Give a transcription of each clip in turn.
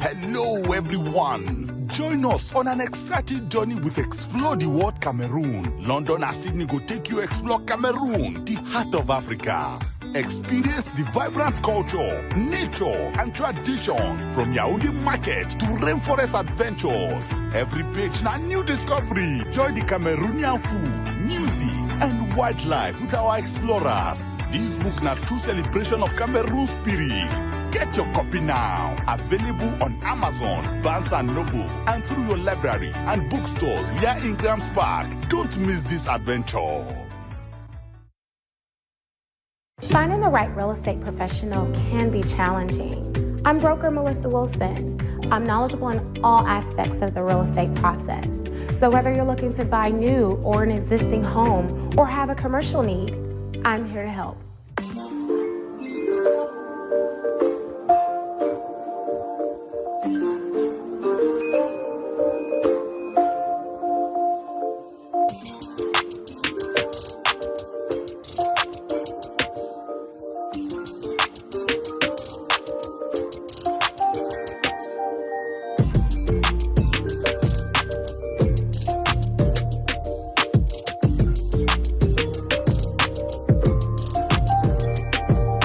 Hello everyone. Join us on an exciting journey with Explore the World Cameroon. London and Sydney go take you explore Cameroon, the heart of Africa. Experience the vibrant culture, nature, and traditions from Yaoundé market to rainforest adventures. Every page na new discovery. Join the Cameroonian food, music, and wildlife with our explorers. This book na true celebration of Cameroon spirit. Get your copy now. Available on Amazon, Barnes & Noble, and through your library and bookstores via Ingram's Park. Don't miss this adventure. Finding the right real estate professional can be challenging. I'm broker Melissa Wilson. I'm knowledgeable in all aspects of the real estate process. So whether you're looking to buy new or an existing home or have a commercial need, I'm here to help.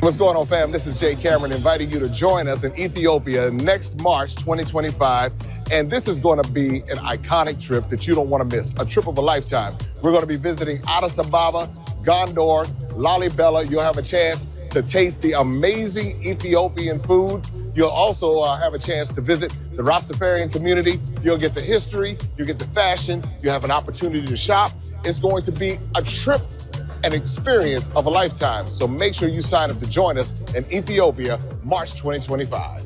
What's going on, fam? This is Jay Cameron inviting you to join us in Ethiopia next March 2025. And this is going to be an iconic trip that you don't want to miss, a trip of a lifetime. We're going to be visiting Addis Ababa, Gondor, Lalibela. You'll have a chance to taste the amazing Ethiopian food. You'll also have a chance to visit the Rastafarian community. You'll get the history, you'll get the fashion, you'll have an opportunity to shop. It's going to be a trip, an experience of a lifetime. So make sure you sign up to join us in Ethiopia, March 2025.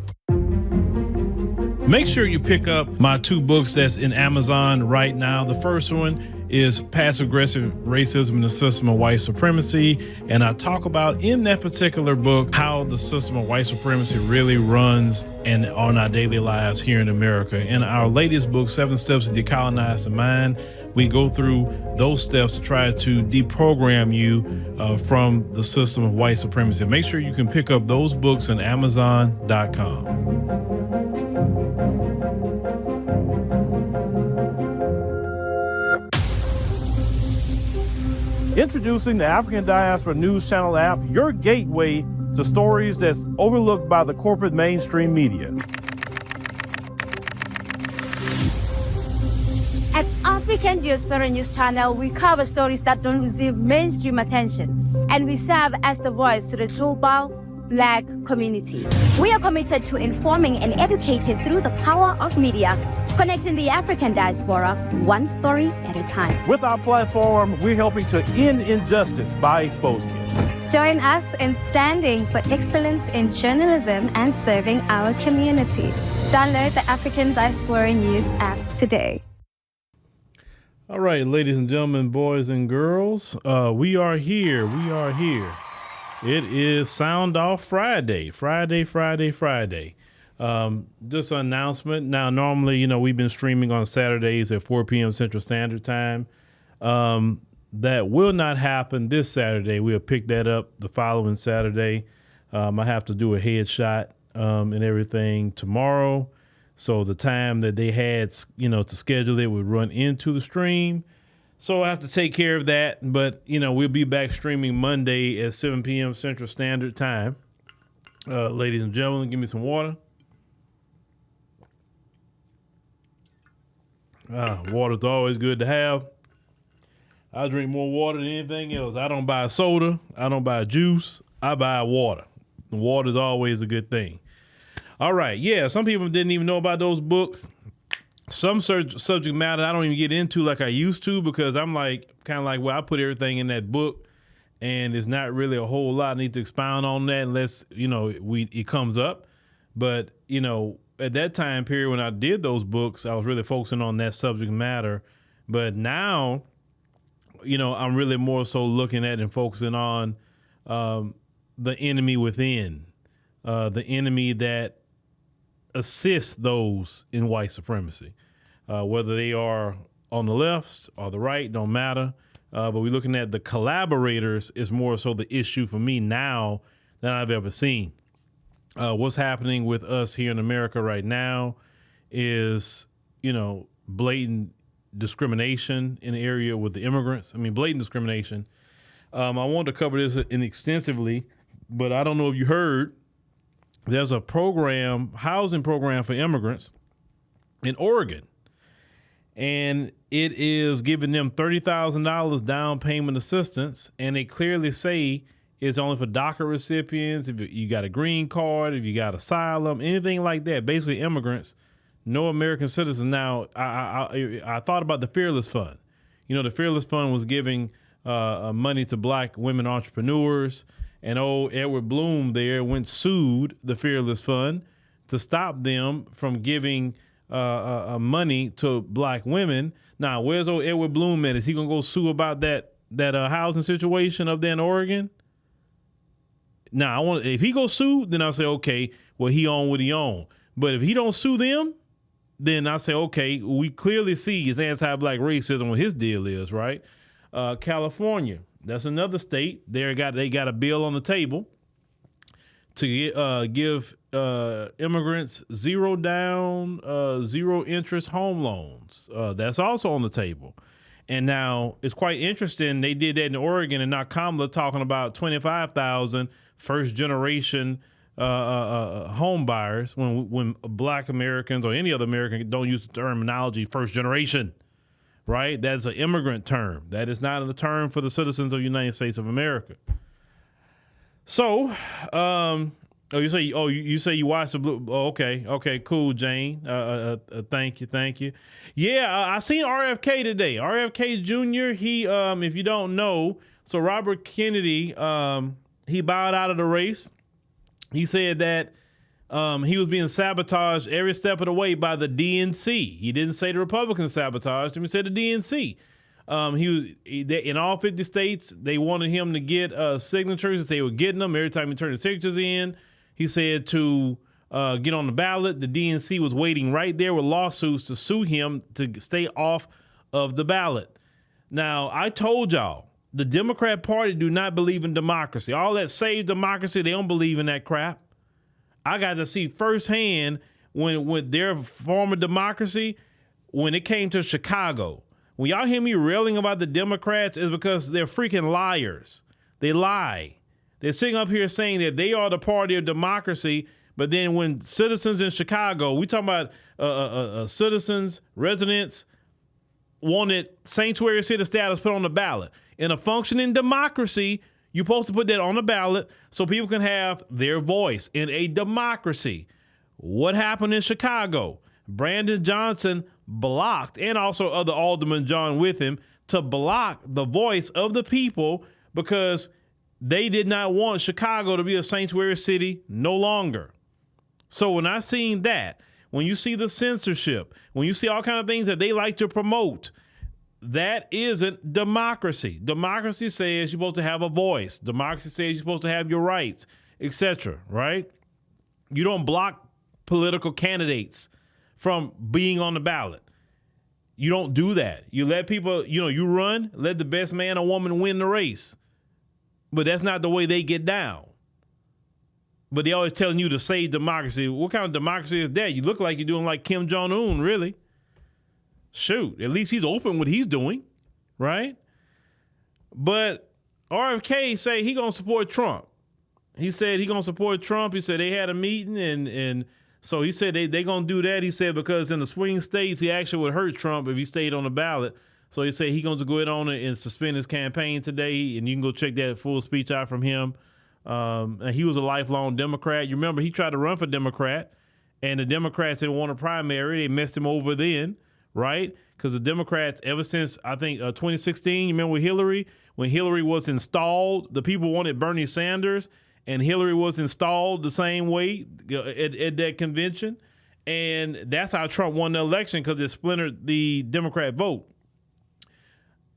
Make sure you pick up my two books that's in Amazon right now. The first one is Passive Aggressive Racism and the System of White Supremacy. And I talk about in that particular book how the system of white supremacy really runs and on our daily lives here in America. In our latest book, 7 Steps to Decolonize the Mind, we go through those steps to try to deprogram you from the system of white supremacy. Make sure you can pick up those books on Amazon.com. Introducing the African Diaspora News Channel app, your gateway to stories that's overlooked by the corporate mainstream media. At African Diaspora News Channel, we cover stories that don't receive mainstream attention, and we serve as the voice to the global Black community. We are committed to informing and educating through the power of media, connecting the African diaspora one story at a time. With our platform, we're helping to end injustice by exposing it. Join us in standing for excellence in journalism and serving our community. Download the African Diaspora News app today. All right, ladies and gentlemen, boys and girls, we are here. We are here. It is Sound Off Friday. Just an announcement. Now, normally, we've been streaming on Saturdays at 4 p.m. Central Standard Time. That will not happen this Saturday. We'll pick that up the following Saturday. I have to do a headshot and everything tomorrow. So the time that they had, to schedule it would run into the stream. So I have to take care of that. But, we'll be back streaming Monday at 7 p.m. Central Standard Time. Ladies and gentlemen, give me some water. Water's always good to have. I drink more water than anything else. I don't buy soda. I don't buy juice. I buy water. Water is always a good thing. All right. Yeah, some people didn't even know about those books. Some subject matter I don't even get into like I used to because I'm well, I put everything in that book and it's not really a whole lot I need to expound on that unless, it comes up. But, at that time period when I did those books, I was really focusing on that subject matter. But now, I'm really more so looking at and focusing on the enemy within, the enemy that assist those in white supremacy, whether they are on the left or the right, don't matter. But we're looking at the collaborators is more so the issue for me now than I've ever seen. what's happening with us here in America right now is, blatant discrimination in the area with the immigrants. I mean, blatant discrimination. I wanted to cover this extensively, but I don't know if you heard, there's a housing program for immigrants in Oregon, and it is giving them $30,000 down payment assistance, and they clearly say it's only for DACA recipients, if you got a green card, if you got asylum, anything like that, basically immigrants, no American citizens. Now, I thought about the Fearless Fund. The Fearless Fund was giving money to black women entrepreneurs, and old Edward Bloom there sued the Fearless Fund to stop them from giving money to black women. Now, where's old Edward Bloom at? Is he gonna go sue about that housing situation up there in Oregon? Now, if he goes sue, then I'll say, okay, well, he own what he own. But if he don't sue them, then I say, okay, we clearly see his anti-black racism, what his deal is, right? California, that's another state. They got a bill on the table to give immigrants zero down, zero interest home loans. That's also on the table. And now it's quite interesting. They did that in Oregon, and now Kamala talking about 25,000 first generation home buyers when black Americans or any other American don't use the terminology first generation, right? That's an immigrant term. That is not a term for the citizens of the United States of America. So, you say you watched the Blue. Oh, okay, cool, Jane. Thank you. Yeah, I seen RFK today. RFK Jr. He, if you don't know, so Robert Kennedy, he bowed out of the race. He said that he was being sabotaged every step of the way by the DNC. He didn't say the Republicans sabotaged him. He said the DNC. In all 50 states, they wanted him to get signatures. They were getting them every time he turned the signatures in. He said to get on the ballot. The DNC was waiting right there with lawsuits to sue him to stay off of the ballot. Now, I told y'all, the Democrat Party do not believe in democracy. All that saved democracy, they don't believe in that crap. I got to see firsthand when their form of democracy, when it came to Chicago. When y'all hear me railing about the Democrats, it's because they're freaking liars. They lie. They're sitting up here saying that they are the party of democracy, but then when citizens in Chicago, we talking about citizens, residents, wanted sanctuary city status put on the ballot. In a functioning democracy, you're supposed to put that on the ballot so people can have their voice in a democracy. What happened in Chicago? Brandon Johnson blocked, and also other Alderman John with him, to block the voice of the people because they did not want Chicago to be a sanctuary city no longer. So when I seen that, when you see the censorship, when you see all kinds of things that they like to promote, that isn't democracy. Democracy says you're supposed to have a voice. Democracy says you're supposed to have your rights, etc., right? You don't block political candidates from being on the ballot. You don't do that. You let people, you run, let the best man or woman win the race. But that's not the way they get down. But they always telling you to save democracy. What kind of democracy is that? You look like you're doing like Kim Jong-un, really. Shoot, at least he's open what he's doing, right? But RFK say he gonna support Trump. He said he gonna support Trump. He said they had a meeting, and so he said they gonna do that. He said because in the swing states, he actually would hurt Trump if he stayed on the ballot. So he said he going to go ahead on and suspend his campaign today, and you can go check that full speech out from him. And he was a lifelong Democrat. You remember he tried to run for Democrat, and the Democrats didn't want a primary. They messed him over then, right? Because the Democrats, ever since, I think, 2016, you remember with Hillary? When Hillary was installed, the people wanted Bernie Sanders, and Hillary was installed the same way at that convention. And that's how Trump won the election, because it splintered the Democrat vote.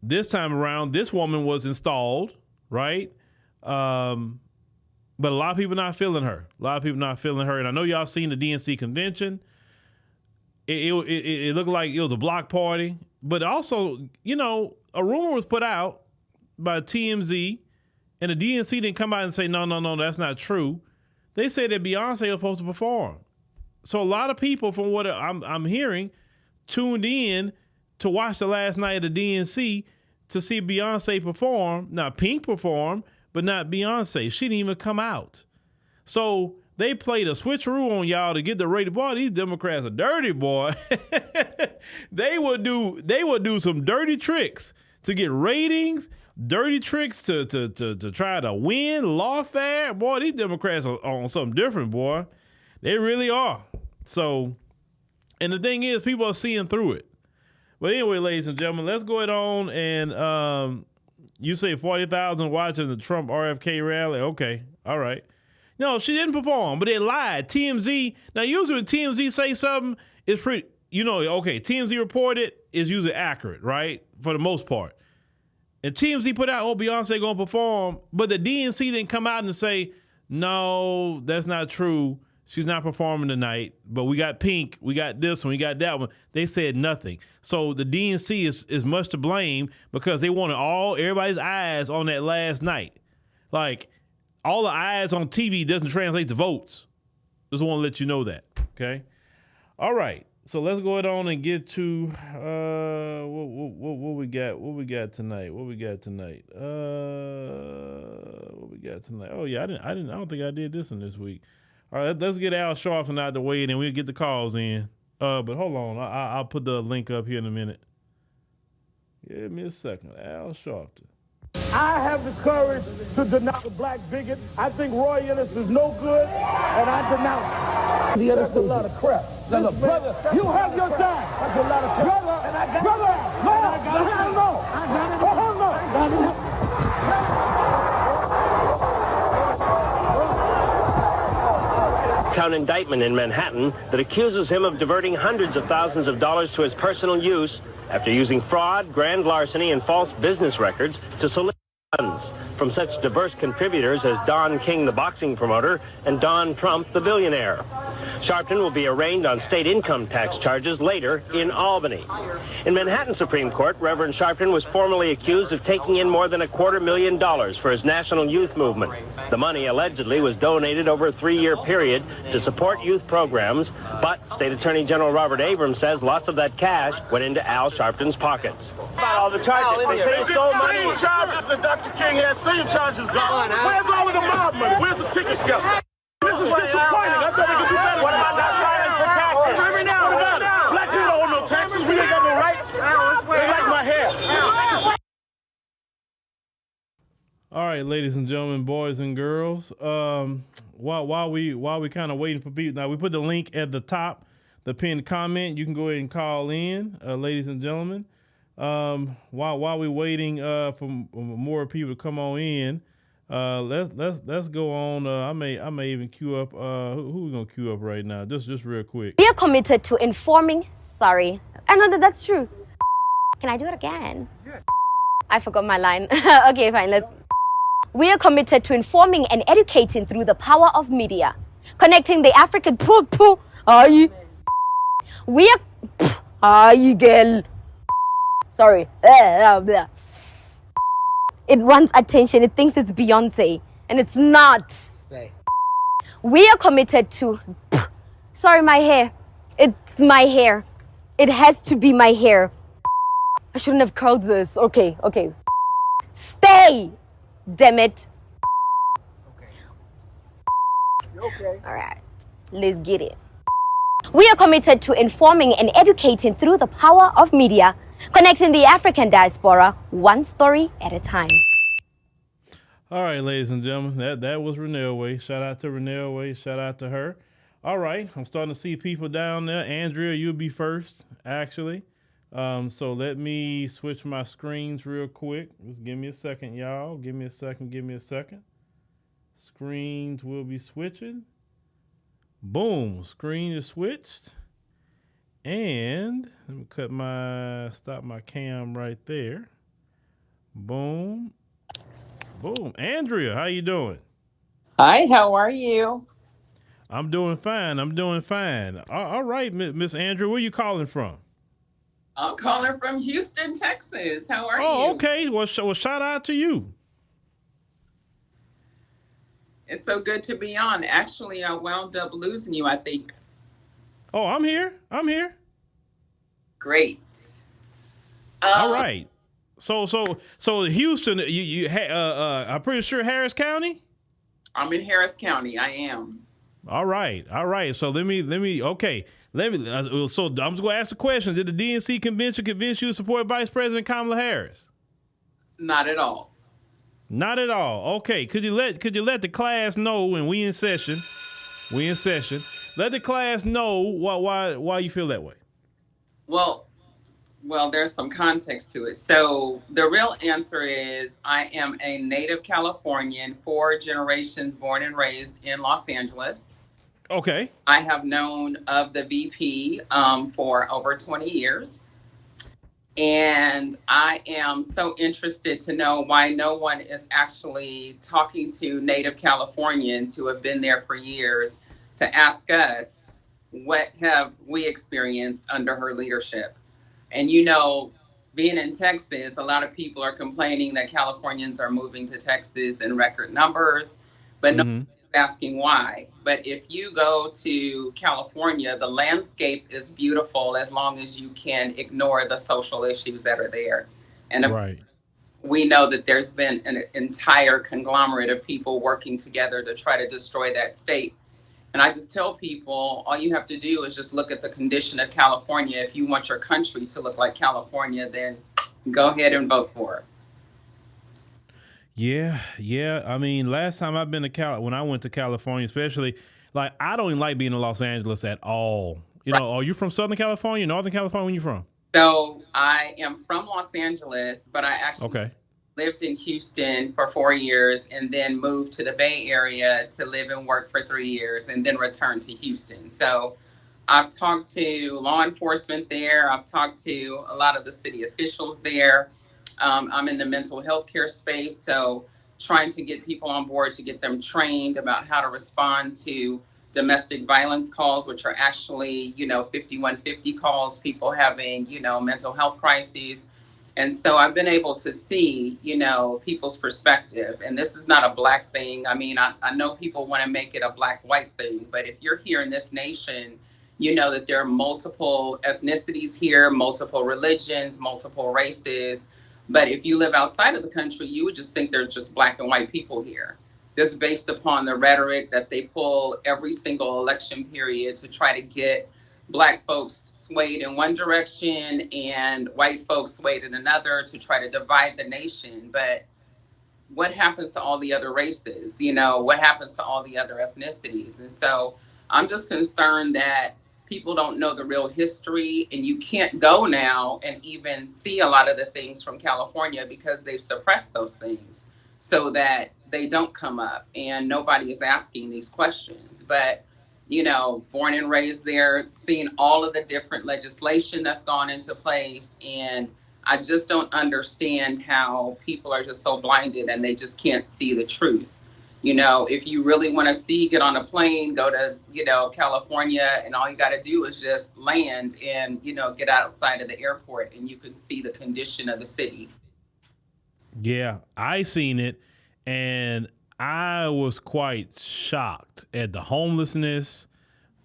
This time around, this woman was installed, right? But a lot of people not feeling her. And I know y'all seen the DNC convention. It looked like it was a block party. But also, a rumor was put out by TMZ, and the DNC didn't come out and say, no, that's not true, they said that Beyonce was supposed to perform. So a lot of people, from what I'm hearing, tuned in to watch the last night of the DNC to see Beyonce perform. Now, Pink performed, but not Beyonce. She didn't even come out. So they played a switcheroo on y'all to get the rating. Boy, these Democrats are dirty, boy. They would do some dirty tricks to get ratings, dirty tricks to try to win lawfare. Boy, these Democrats are on something different, boy. They really are. So, and the thing is, people are seeing through it. But anyway, ladies and gentlemen, let's go ahead on and you say 40,000 watching the Trump RFK rally. Okay, all right. No, she didn't perform, but they lied. TMZ, now usually when TMZ say something, it's pretty, okay, TMZ reported is usually accurate, right? For the most part. And TMZ put out, Beyonce gonna perform, but the DNC didn't come out and say, no, that's not true. She's not performing tonight, but we got Pink, we got this one, we got that one. They said nothing. So the DNC is much to blame because they wanted everybody's eyes on that last night. Like, all the eyes on TV doesn't translate to votes. Just want to let you know that, okay? All right, so let's go ahead on and get to what we got. What we got tonight? What we got tonight? Oh yeah, I don't think I did this in this week. All right, let's get Al Sharpton out the way, and then we'll get the calls in. But hold on, I'll put the link up here in a minute. Give me a second, Al Sharpton. I have the courage to denounce the black bigot. I think Roy Ellis is no good, and I denounce the other. That's a lot of crap. Now, look, brother, you have your time. That's a lot of crap. Brother, and I got Count indictment in Manhattan that accuses him of diverting hundreds of thousands of dollars to his personal use after using fraud, grand larceny, and false business records to solicit funds from such diverse contributors as Don King, the boxing promoter, and Don Trump, the billionaire. Sharpton will be arraigned on state income tax charges later in Albany. In Manhattan Supreme Court, Reverend Sharpton was formally accused of taking in more than $250,000 for his national youth movement. The money allegedly was donated over a 3-year period to support youth programs, but State Attorney General Robert Abrams says lots of that cash went into Al Sharpton's pockets. About all the charges, they say he stole money. Same charges that Dr. King had, same charges gone. Where's all of the mob money? Where's the ticket scale? This is disappointing. I thought we could do better. What about not filing for taxes? What about it? Black people don't owe no taxes. We ain't got no rights. They like my hair. All right, ladies and gentlemen, boys and girls. While we kind of waiting for people, now we put the link at the top, the pinned comment. You can go ahead and call in, ladies and gentlemen. While we waiting for more people to come on in. Let's go on. I may even queue up. Who we gonna queue up right now? Just real quick. We are committed to informing. Sorry, I know that's true. Can I do it again? Yes. I forgot my line. Okay, fine. We are committed to informing and educating through the power of media, connecting the African. We are. Girl. Sorry. It wants attention. It thinks it's Beyonce, and it's not. Stay. We are committed to. Sorry, my hair. It's my hair. It has to be my hair. I shouldn't have curled this. Okay. Stay. Damn it. Okay. All right. Let's get it. We are committed to informing and educating through the power of media, connecting the African diaspora one story at a time. All right, ladies and gentlemen, that was Renelle Way. Shout out to Renelle Way. Shout out to her. All right, I'm starting to see people down there. Andrea, you'll be first, actually. So let me switch my screens real quick. Just give me a second, y'all. Give me a second. Screens will be switching. Boom, screen is switched. And let me stop my cam right there. Boom. Andrea, how you doing? Hi, how are you? I'm doing fine. All right, Miss Andrea, where you calling from? I'm calling from Houston, Texas. How are you? Oh, okay. Well, shout out to you. It's so good to be on. Actually, I wound up losing you, I think. Oh, I'm here. Great. All right. So Houston, I'm pretty sure Harris County. I'm in Harris County. I am. All right. So let me. Okay. So I'm just gonna ask the question: did the DNC convention convince you to support Vice President Kamala Harris? Not at all. Not at all. Okay. Could you let the class know when we in session? Let the class know why you feel that way. Well, there's some context to it. So the real answer is I am a native Californian, 4 generations born and raised in Los Angeles. Okay. I have known of the VP for over 20 years. And I am so interested to know why no one is actually talking to native Californians who have been there for years to ask us what have we experienced under her leadership. And being in Texas, a lot of people are complaining that Californians are moving to Texas in record numbers, but no one is asking why. But if you go to California, the landscape is beautiful as long as you can ignore the social issues that are there. And of course, we know that there's been an entire conglomerate of people working together to try to destroy that state. And I just tell people, all you have to do is just look at the condition of California. If you want your country to look like California, then go ahead and vote for it. Yeah. I mean, last time I've been to when I went to California, especially, like, I don't even like being in Los Angeles at all. You know, are you from Southern California, Northern California? Where you from? So I am from Los Angeles, but I actually lived in Houston for 4 years and then moved to the Bay Area to live and work for 3 years and then returned to Houston. So I've talked to law enforcement there. I've talked to a lot of the city officials there. I'm in the mental health care space. So trying to get people on board to get them trained about how to respond to domestic violence calls, which are actually, 5150 calls, people having, mental health crises. And so I've been able to see, people's perspective. And this is not a Black thing. I mean, I know people want to make it a Black-white thing, but if you're here in this nation, you know that there are multiple ethnicities here, multiple religions, multiple races. But if you live outside of the country, you would just think they're just Black and white people here. Just based upon the rhetoric that they pull every single election period to try to get Black folks swayed in one direction and white folks swayed in another to try to divide the nation. But what happens to all the other races? What happens to all the other ethnicities? And so I'm just concerned that people don't know the real history, and you can't go now and even see a lot of the things from California because they've suppressed those things so that they don't come up and nobody is asking these questions. But born and raised there, seeing all of the different legislation that's gone into place. And I just don't understand how people are just so blinded and they just can't see the truth. If you really want to get on a plane, go to, California, and all you got to do is just land and, get outside of the airport and you can see the condition of the city. Yeah, I seen it. And I was quite shocked at the homelessness.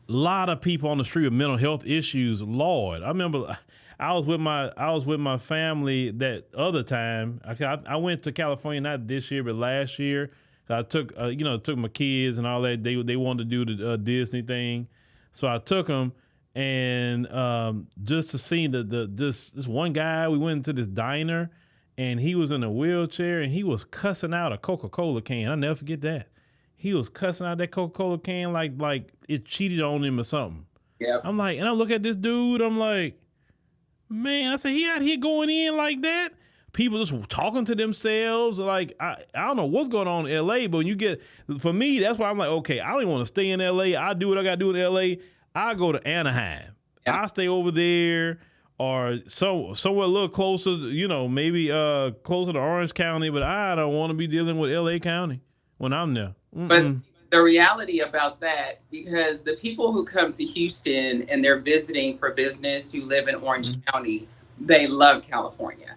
A lot of people on the street with mental health issues. Lord, I remember I was with my family that other time. I went to California not this year but last year. I took took my kids and all that. They wanted to do the Disney thing, so I took them and just to see this one guy. We went into this diner. And he was in a wheelchair, and he was cussing out a Coca-Cola can. I'll never forget that. He was cussing out that Coca-Cola can like it cheated on him or something. Yeah. I'm like, and I look at this dude, I'm like, man, I said, he out here going in like that? People just talking to themselves. Like, I don't know what's going on in L.A., but when for me, that's why I'm like, okay, I don't even want to stay in L.A. I do what I got to do in L.A. I go to Anaheim. Yeah. I stay over there. Or somewhere a little closer, maybe closer to Orange County, but I don't want to be dealing with LA County when I'm there. But the reality about that, because the people who come to Houston and they're visiting for business who live in Orange County, they love California.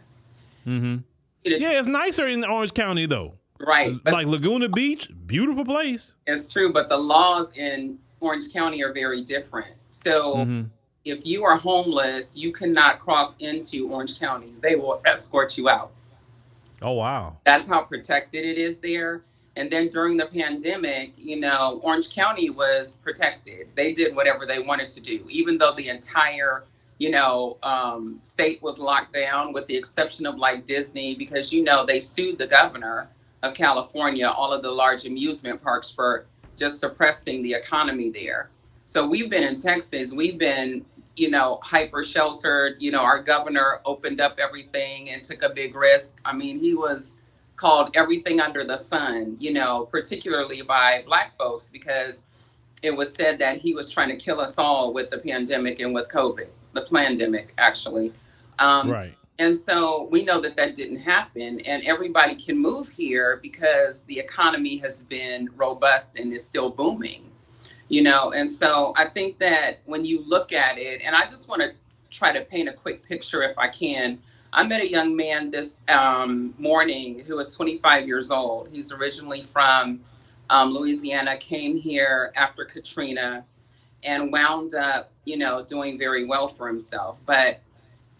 Yeah, it's nicer in Orange County though. Right. Like Laguna Beach, beautiful place. It's true, but the laws in Orange County are very different. So if you are homeless, you cannot cross into Orange County. They will escort you out. Oh, wow. That's how protected it is there. And then during the pandemic, Orange County was protected. They did whatever they wanted to do, even though the entire, state was locked down, with the exception of like Disney, because, they sued the governor of California, all of the large amusement parks, for just suppressing the economy there. So we've been in Texas, we've been, hyper sheltered. Our governor opened up everything and took a big risk. I mean, he was called everything under the sun, particularly by Black folks, because it was said that he was trying to kill us all with the pandemic and with COVID, the plandemic, actually. Right. And so we know that didn't happen, and everybody can move here because the economy has been robust and is still booming. And so I think that when you look at it, and I just want to try to paint a quick picture if I can. I met a young man this morning who was 25 years old. He's originally from Louisiana, came here after Katrina, and wound up, doing very well for himself. But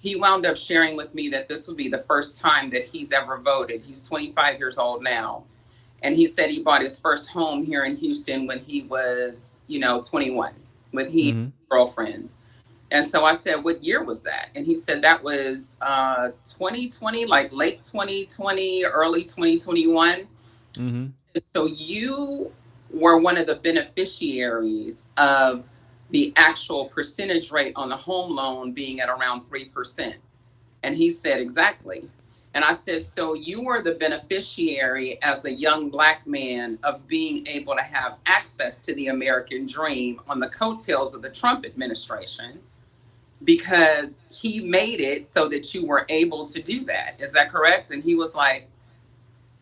he wound up sharing with me that this would be the first time that he's ever voted. He's 25 years old now. And he said he bought his first home here in Houston when he was, 21, with his girlfriend. And so I said, what year was that? And he said that was 2020, like late 2020, early 2021. So you were one of the beneficiaries of the actual percentage rate on the home loan being at around 3%. And he said, exactly. And I said, so you were the beneficiary as a young Black man of being able to have access to the American dream on the coattails of the Trump administration, because he made it so that you were able to do that. Is that correct? And he was like,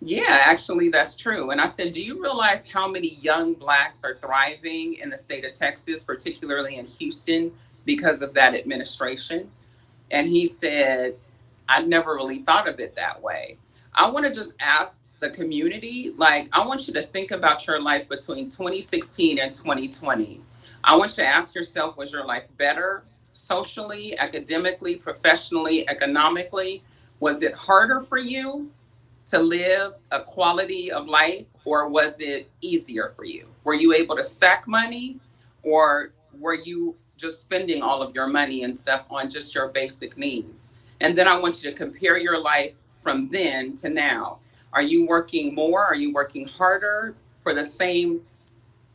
yeah, actually, that's true. And I said, do you realize how many young Blacks are thriving in the state of Texas, particularly in Houston, because of that administration? And he said, I'd never really thought of it that way. I want to just ask the community, I want you to think about your life between 2016 and 2020. I want you to ask yourself, was your life better socially, academically, professionally, economically? Was it harder for you to live a quality of life, or was it easier for you? Were you able to stack money, or were you just spending all of your money and stuff on just your basic needs? And then I want you to compare your life from then to now. Are you working more? Are you working harder for the same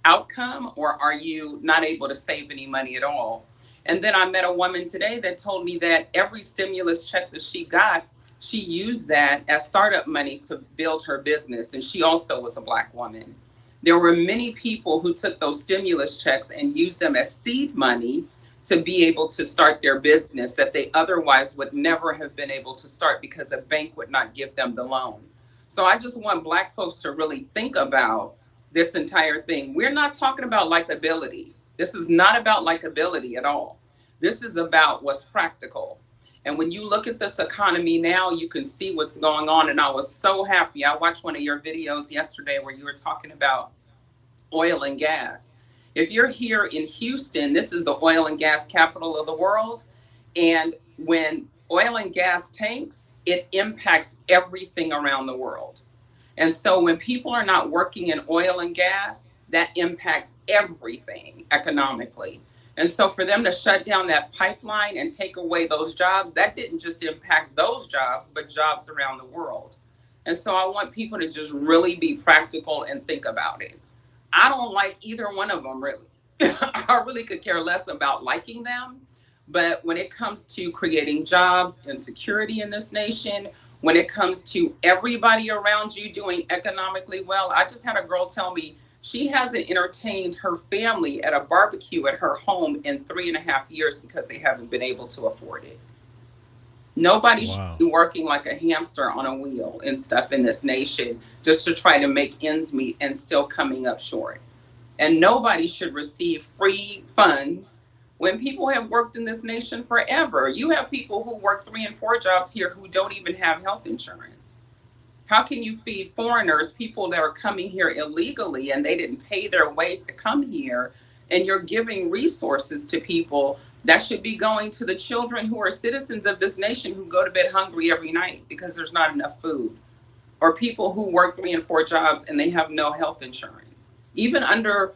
outcome, or are you not able to save any money at all? And then I met a woman today that told me that every stimulus check that she got, she used that as startup money to build her business. And she also was a Black woman. There were many people who took those stimulus checks and used them as seed money to be able to start their business that they otherwise would never have been able to start because a bank would not give them the loan. So I just want Black folks to really think about this entire thing. We're not talking about likability. This is not about likability at all. This is about what's practical. And when you look at this economy now, you can see what's going on. And I was so happy. I watched one of your videos yesterday where you were talking about oil and gas. If you're here in Houston, this is the oil and gas capital of the world. And when oil and gas tanks, it impacts everything around the world. And so when people are not working in oil and gas, that impacts everything economically. And so for them to shut down that pipeline and take away those jobs, that didn't just impact those jobs, but jobs around the world. And so I want people to just really be practical and think about it. I don't like either one of them, really. I really could care less about liking them. But when it comes to creating jobs and security in this nation, when it comes to everybody around you doing economically well, I just had a girl tell me she hasn't entertained her family at a barbecue at her home in 3.5 years because they haven't been able to afford it. Nobody should be working like a hamster on a wheel and stuff in this nation just to try to make ends meet and still coming up short. And nobody should receive free funds when people have worked in this nation forever. You have people who work 3 and 4 jobs here who don't even have health insurance. How can you feed foreigners, people that are coming here illegally and they didn't pay their way to come here, and you're giving resources to people that should be going to the children who are citizens of this nation who go to bed hungry every night because there's not enough food, or people who work 3 and 4 jobs and they have no health insurance. Even under,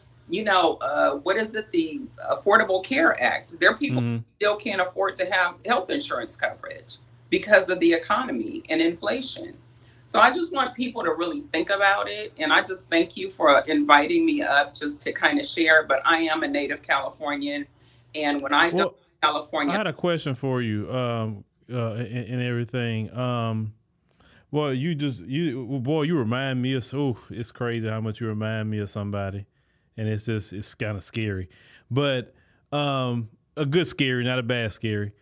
what is it, the Affordable Care Act, there are people who still can't afford to have health insurance coverage because of the economy and inflation. So I just want people to really think about it. And I just thank you for inviting me up just to kind of share. But I am a native Californian. And when I go to California, I had a question for you and everything. Well, you remind me of, it's crazy how much you remind me of somebody. And it's kind of scary. But a good scary, not a bad scary.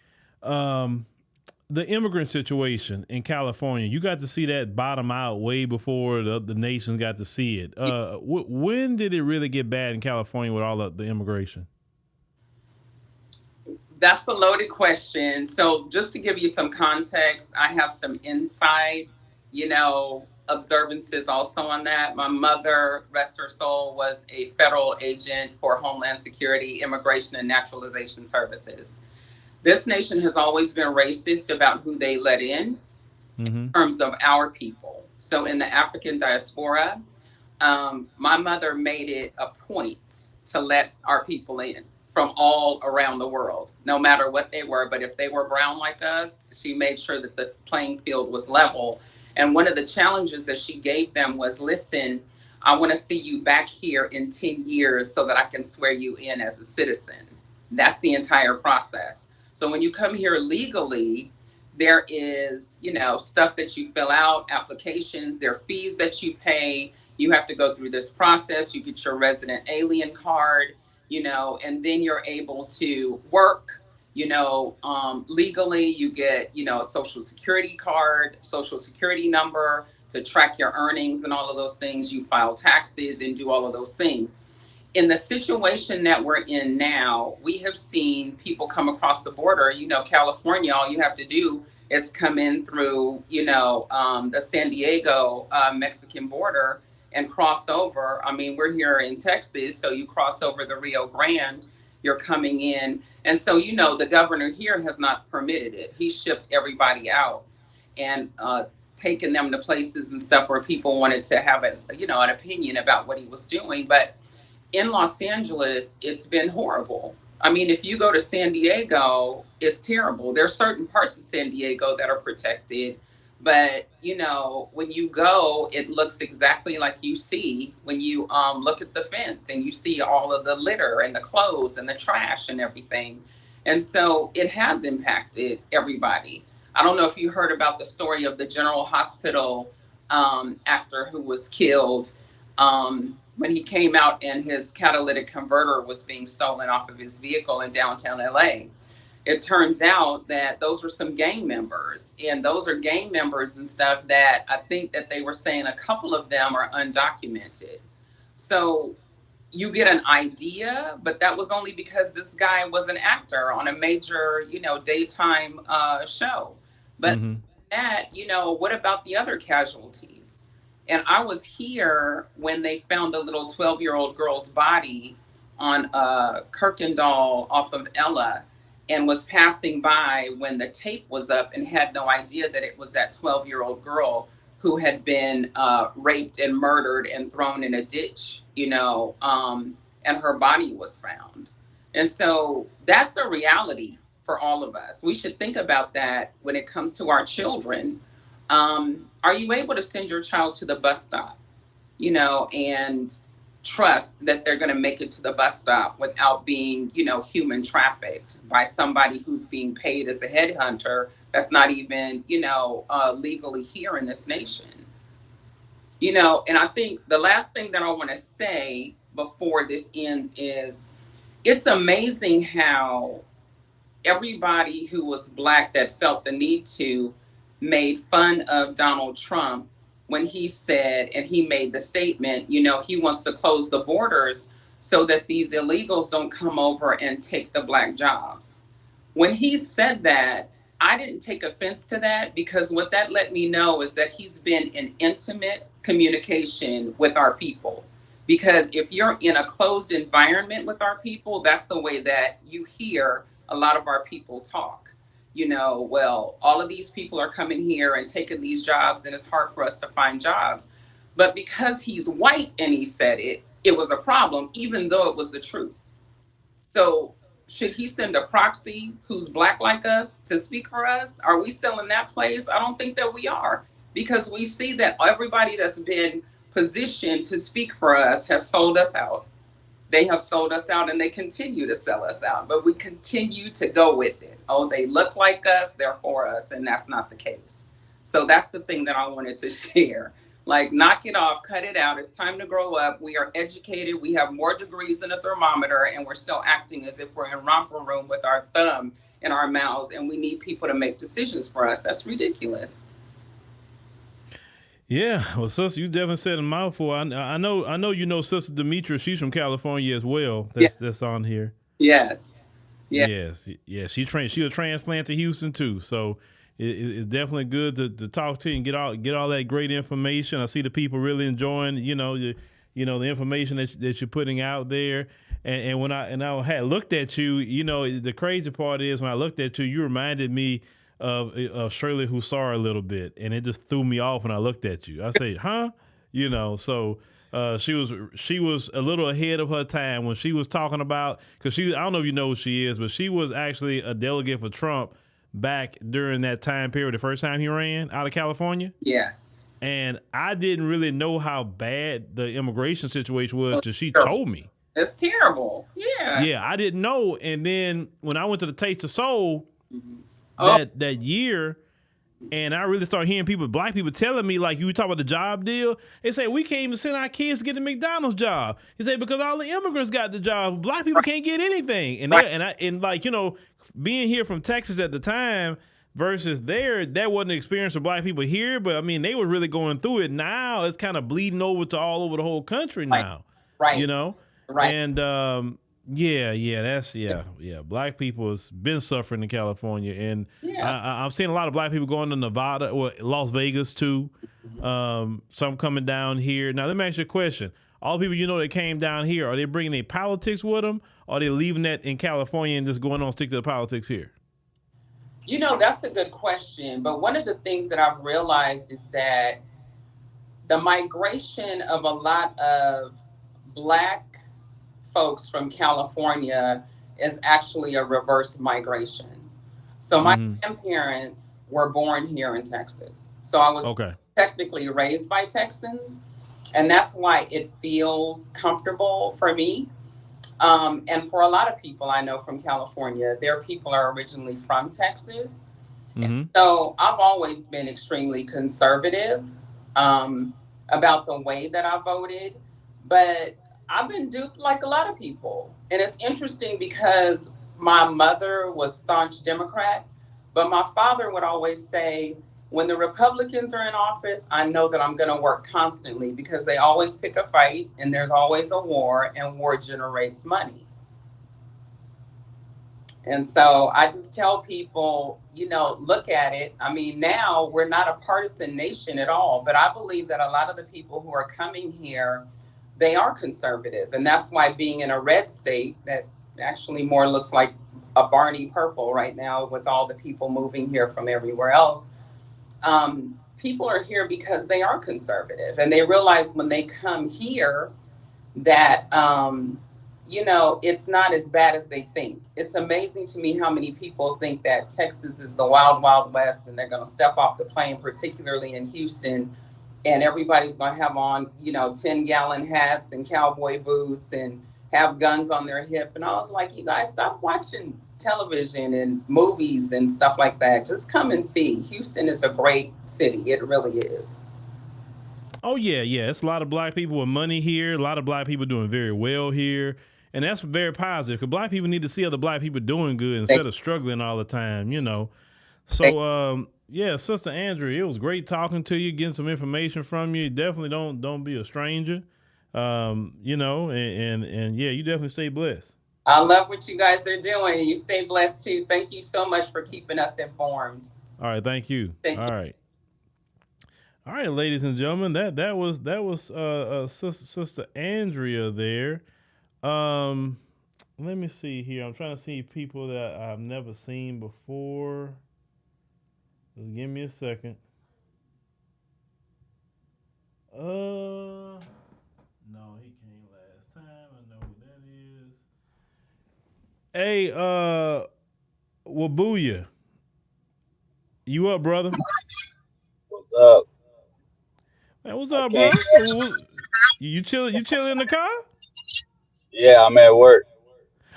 The immigrant situation in California, you got to see that bottom out way before the nation got to see it. When did it really get bad in California with all of the immigration? That's a loaded question. So just to give you some context, I have some inside, observances also on that. My mother, rest her soul, was a federal agent for Homeland Security, Immigration and Naturalization Services. This nation has always been racist about who they let in terms of our people. So in the African diaspora, my mother made it a point to let our people in from all around the world, no matter what they were. But if they were brown like us, she made sure that the playing field was level. And one of the challenges that she gave them was, listen, I want to see you back here in 10 years so that I can swear you in as a citizen. That's the entire process. So when you come here legally, there is, stuff that you fill out, applications, there are fees that you pay. You have to go through this process. You get your resident alien card, and then you're able to work, legally. You get, a social security card, social security number to track your earnings and all of those things. You file taxes and do all of those things. In the situation that we're in now, we have seen people come across the border. California, all you have to do is come in through, the San Diego Mexican border and cross over. I mean, we're here in Texas, so you cross over the Rio Grande, you're coming in. And so, the governor here has not permitted it. He shipped everybody out and taken them to places and stuff where people wanted to have an opinion about what he was doing. But in Los Angeles, it's been horrible. I mean, if you go to San Diego, it's terrible. There are certain parts of San Diego that are protected, but when you go, it looks exactly like you see when you look at the fence and you see all of the litter and the clothes and the trash and everything. And so it has impacted everybody. I don't know if you heard about the story of the General Hospital actor who was killed when he came out and his catalytic converter was being stolen off of his vehicle in downtown LA. It turns out that those were some gang members, and those are gang members and stuff that I think that they were saying a couple of them are undocumented. So you get an idea, but that was only because this guy was an actor on a major, daytime show. But that, what about the other casualties? And I was here when they found the little 12-year-old girl's body on Kirkendall off of Ella, and was passing by when the tape was up and had no idea that it was that 12-year-old girl who had been raped and murdered and thrown in a ditch, and her body was found. And so that's a reality for all of us. We should think about that when it comes to our children. Are you able to send your child to the bus stop, and trust that they're going to make it to the bus stop without being, human trafficked by somebody who's being paid as a headhunter that's not even, legally here in this nation? And I think the last thing that I want to say before this ends is it's amazing how everybody who was Black that felt the need to made fun of Donald Trump when he said, and he made the statement, he wants to close the borders so that these illegals don't come over and take the Black jobs. When he said that, I didn't take offense to that, because what that let me know is that he's been in intimate communication with our people. Because if you're in a closed environment with our people, that's the way that you hear a lot of our people talk. You know, well, all of these people are coming here and taking these jobs, and it's hard for us to find jobs. But because he's white and he said it, it was a problem, even though it was the truth. So should he send a proxy who's Black like us to speak for us? Are we still in that place? I don't think that we are, because we see that everybody that's been positioned to speak for us has sold us out. They have sold us out, and they continue to sell us out, but we continue to go with it. Oh, they look like us, they're for us, and that's not the case. So that's the thing that I wanted to share. Like, knock it off, cut it out. It's time to grow up. We are educated. We have more degrees than a thermometer, and we're still acting as if we're in romper room with our thumb in our mouths, and we need people to make decisions for us. That's ridiculous. Yeah, well, sister, you definitely said a mouthful. I know you know Sister Demetra. She's from California as well. That's on here. Yes. Yeah. Yes. She was transplanted to Houston too. So it's definitely good to talk to you and get all that great information. I see the people really enjoying the information that you're putting out there. And when I had looked at you, the crazy part is when I looked at you, you reminded me of Shirley Hussar a little bit, and it just threw me off when I looked at you. I said, huh? So she was a little ahead of her time when she was talking about, because I don't know if you know who she is, but she was actually a delegate for Trump back during that time period, the first time he ran out of California. Yes. And I didn't really know how bad the immigration situation was till she told me. It's terrible. Yeah. Yeah, I didn't know. And then when I went to the Taste of Soul, that year, and I really started hearing black people telling me, like, you talk about the job deal, they say we can't even send our kids to get a McDonald's job. He said because all the immigrants got the job, black people can't get anything. And being here from Texas at the time versus there, that wasn't the experience of black people here, but I mean they were really going through it. Now it's kind of bleeding over to all over the whole country now. Right. Right. And black people has been suffering in California, and I'm seeing a lot of black people going to Nevada or Las Vegas too. Some coming down here. Now let me ask you a question. All the people that came down here, are they bringing their politics with them, or are they leaving that in California and just going on stick to the politics here? That's a good question. But one of the things that I've realized is that the migration of a lot of Black folks from California is actually a reverse migration. So my grandparents were born here in Texas. So I was technically raised by Texans, and that's why it feels comfortable for me. And for a lot of people I know from California, their people are originally from Texas. And so I've always been extremely conservative about the way that I voted, but I've been duped like a lot of people. And it's interesting because my mother was staunch Democrat, but my father would always say, when the Republicans are in office, I know that I'm going to work constantly because they always pick a fight and there's always a war, and war generates money. And so I just tell people, look at it. I mean, now we're not a partisan nation at all, but I believe that a lot of the people who are coming here, they are conservative. And that's why being in a red state that actually more looks like a Barney purple right now with all the people moving here from everywhere else. People are here because they are conservative, and they realize when they come here that, it's not as bad as they think. It's amazing to me how many people think that Texas is the wild, wild west, and they're going to step off the plane, particularly in Houston, and everybody's going to have on, 10-gallon hats and cowboy boots and have guns on their hip. And I was like, you guys, stop watching television and movies and stuff like that. Just come and see. Houston is a great city. It really is. Oh, yeah. It's a lot of black people with money here. A lot of black people doing very well here. And that's very positive, because black people need to see other black people doing good instead of struggling all the time, So, Sister Andrea, it was great talking to you, getting some information from you. Definitely don't be a stranger, and you definitely stay blessed. I love what you guys are doing, and you stay blessed too. Thank you so much for keeping us informed. All right, thank you. Thank you. All right, ladies and gentlemen, that was Sister Andrea there. Let me see here. I'm trying to see people that I've never seen before. Just give me a second. No, he came last time. I know who that is. Hey, Wabuya. You up, brother? What's up? Man, what's up, bro? You chilling in the car? Yeah, I'm at work.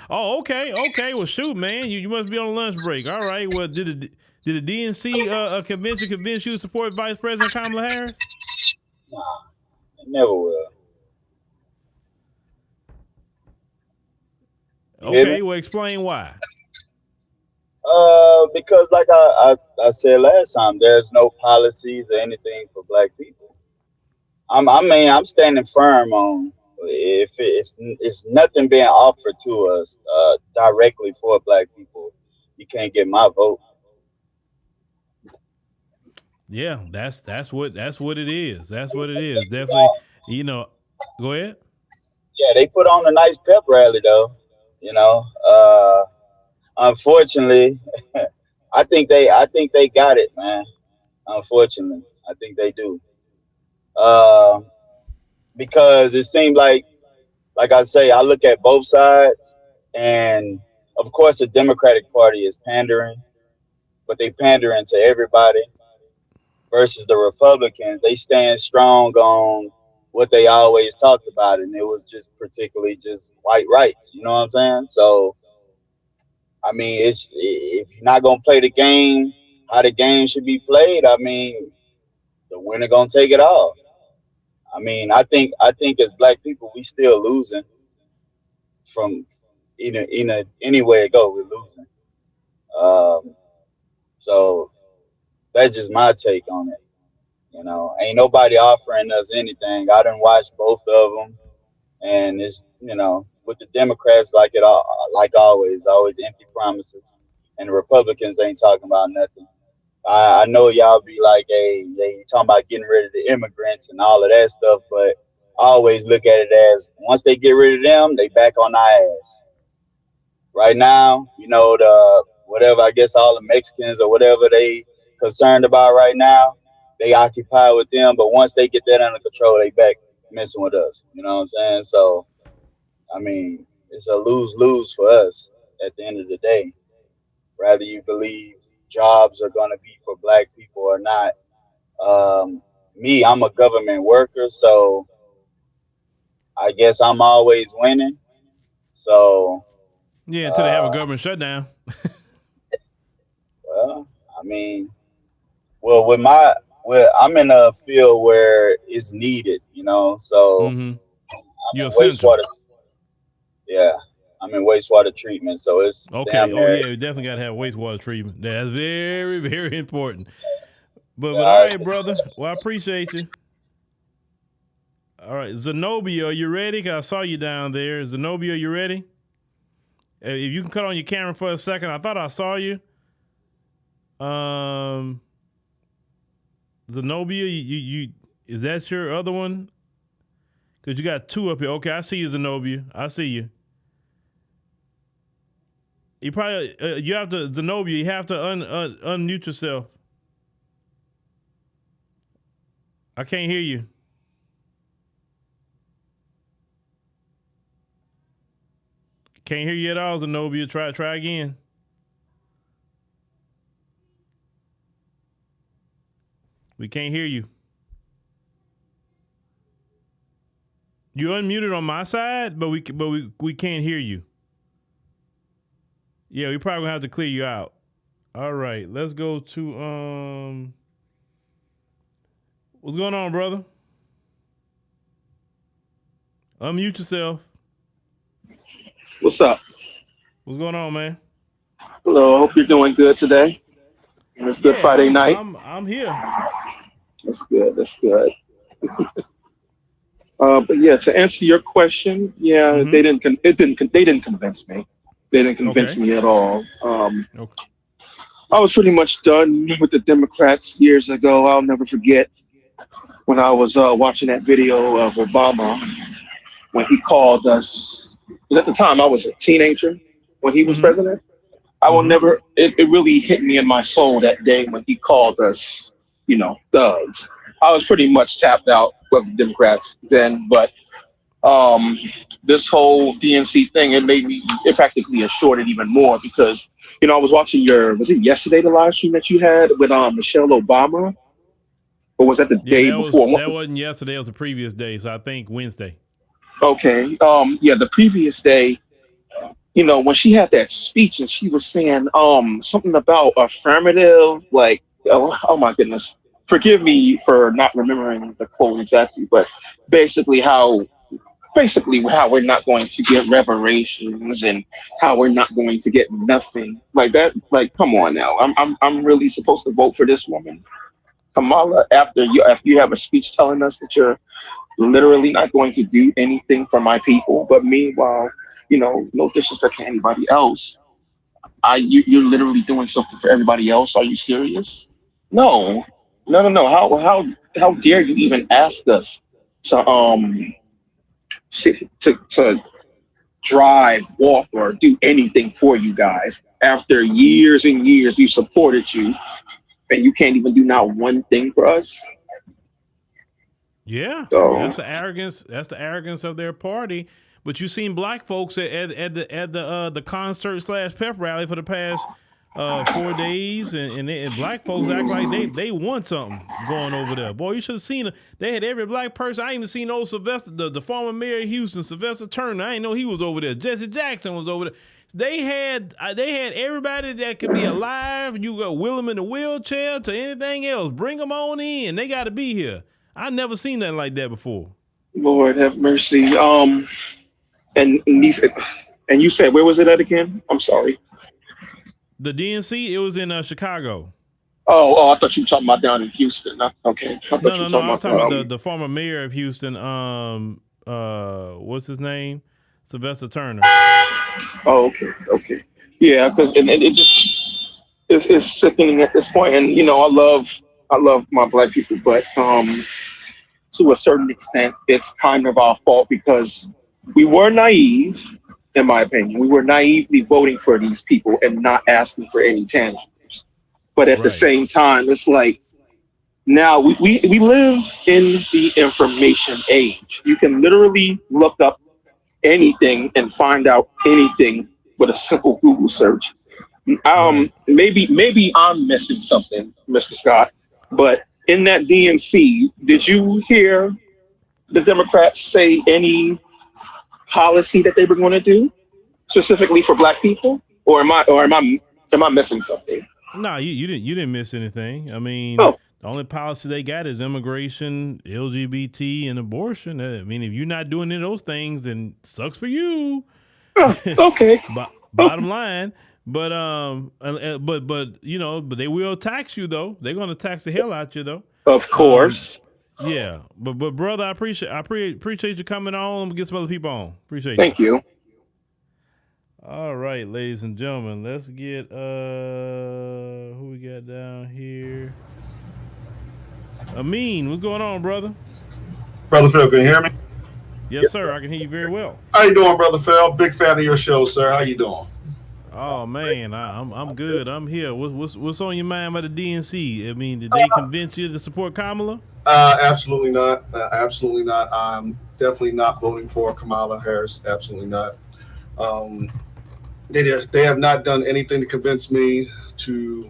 Oh, okay. Well, shoot, man, you must be on a lunch break. All right. Well, did the DNC convention convince you to support Vice President Kamala Harris? Nah, it never will. Okay, well, explain why. Because like I said last time, there's no policies or anything for Black people. I'm standing firm on if it's nothing being offered to us directly for Black people, you can't get my vote. Yeah, that's what it is. That's what it is. Definitely, go ahead. Yeah, they put on a nice pep rally though. Unfortunately, I think they got it, man. Unfortunately, I think they do. Because it seemed like I say, I look at both sides, and of course the Democratic Party is pandering, but they pandering to everybody. Versus the Republicans, they stand strong on what they always talked about, and it was just particularly just white rights. You know what I'm saying? So, I mean, if you're not gonna play the game how the game should be played, I mean, the winner gonna take it all. I mean, I think as Black people, we still losing from any way it go, we're losing. So that's just my take on it. Ain't nobody offering us anything. I done watched both of them, and it's with the Democrats like always empty promises, and the Republicans ain't talking about nothing. I know y'all be like, hey, they talking about getting rid of the immigrants and all of that stuff, but I always look at it as once they get rid of them, they back on our ass. Right now, the whatever, I guess all the Mexicans or whatever they concerned about right now, they occupy with them, but once they get that under control, they back messing with us. You know what I'm saying? So, I mean, it's a lose-lose for us at the end of the day. Rather you believe jobs are going to be for Black people or not. Me, I'm a government worker, so I guess I'm always winning. So yeah, until they have a government shutdown. Well, I mean, I'm in a field where it's needed, so You're essential. Yeah, I'm in wastewater treatment, so it's okay. Oh yeah, we definitely got to have wastewater treatment. That's very, very important. But all right, brother. Well, I appreciate you. All right, Zenobia, are you ready? 'Cause I saw you down there. Zenobia, you ready? If you can cut on your camera for a second, I thought I saw you. Zenobia, you is that your other one? Because you got two up here. Okay, I see you, Zenobia. I see you. You probably you have to, Zenobia. You have to unmute yourself. I can't hear you. Can't hear you at all, Zenobia. Try again. We can't hear you. You unmuted on my side, but we can't hear you. Yeah, we probably gonna have to clear you out. All right, let's go to what's going on, brother? Unmute yourself. What's up? What's going on, man? Hello, hope you're doing good today. It's Good Friday night. I'm here. That's good. That's good. But yeah, to answer your question, yeah, they didn't. They didn't convince me. They didn't convince me at all. I was pretty much done with the Democrats years ago. I'll never forget when I was watching that video of Obama when he called us. Because at the time I was a teenager when he was president. I will never. It really hit me in my soul that day when he called us, thugs. I was pretty much tapped out with the Democrats then, but this whole DNC thing, it practically assured it even more because, I was watching was it yesterday, the live stream that you had with Michelle Obama? Or was that the day before? That wasn't yesterday, it was the previous day, so I think Wednesday. Okay. Yeah, the previous day, when she had that speech and she was saying something about affirmative, like, oh my goodness. Forgive me for not remembering the quote exactly, but basically how we're not going to get reparations and how we're not going to get nothing like that. Like, come on now. I'm really supposed to vote for this woman, Kamala, after you have a speech telling us that you're literally not going to do anything for my people. But meanwhile, no disrespect to anybody else. You're literally doing something for everybody else. Are you serious? No. How dare you even ask us to drive, walk, or do anything for you guys after years and years we supported you, and you can't even do not one thing for us? Yeah, so, that's the arrogance. That's the arrogance of their party. But you seen black folks at the concert / pep rally for the past 4 days, and black folks act like they want something going over there. Boy, you should have seen it. They had every black person. I even seen old Sylvester, the former mayor of Houston, Sylvester Turner. I didn't know he was over there. Jesse Jackson was over there. They had everybody that could be alive. You got Willem in a wheelchair to anything else. Bring them on in. They got to be here. I never seen nothing like that before. Lord have mercy. And you said, where was it at again? I'm sorry. The DNC, it was in Chicago. Oh, I thought you were talking about down in Houston. Okay. No, I'm talking about the former mayor of Houston. What's his name? Sylvester Turner. Oh, okay. Yeah, because it just it's sickening at this point. And I love my black people, but to a certain extent, it's kind of our fault because we were naive. In my opinion, we were naively voting for these people and not asking for any tangibles. But at the same time, it's like now we live in the information age. You can literally look up anything and find out anything with a simple Google search. Maybe I'm missing something, Mr. Scott, but in that DNC, did you hear the Democrats say any policy that they were going to do specifically for black people, or am I missing something? No, you didn't miss anything. I mean, the only policy they got is immigration, LGBT, and abortion. I mean, if you're not doing any of those things, then sucks for you. Okay. Bottom line, but they will tax you though. They're going to tax the hell out you though. Of course. Yeah, but brother, I appreciate you coming on. Get some other people on. Appreciate you. Thank you. All right, ladies and gentlemen, let's get who we got down here. Amin, what's going on, brother? Brother Phil, can you hear me? Yes, sir. I can hear you very well. How you doing, Brother Phil? Big fan of your show, sir. How you doing? Oh man, I'm good. I'm here. What's on your mind about the DNC? I mean, did they convince you to support Kamala? Absolutely not. Absolutely not. I'm definitely not voting for Kamala Harris. Absolutely not. They have not done anything to convince me to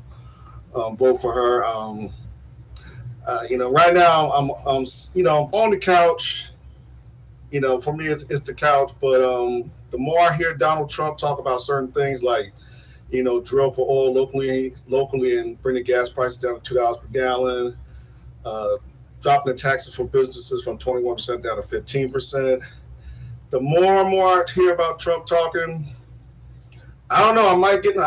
vote for her. Right now I'm on the couch. For me it's the couch, but the more I hear Donald Trump talk about certain things like, drill for oil locally and bring the gas prices down to $2 per gallon, dropping the taxes for businesses from 21% down to 15%. The more and more I hear about Trump talking, I don't know. I might get in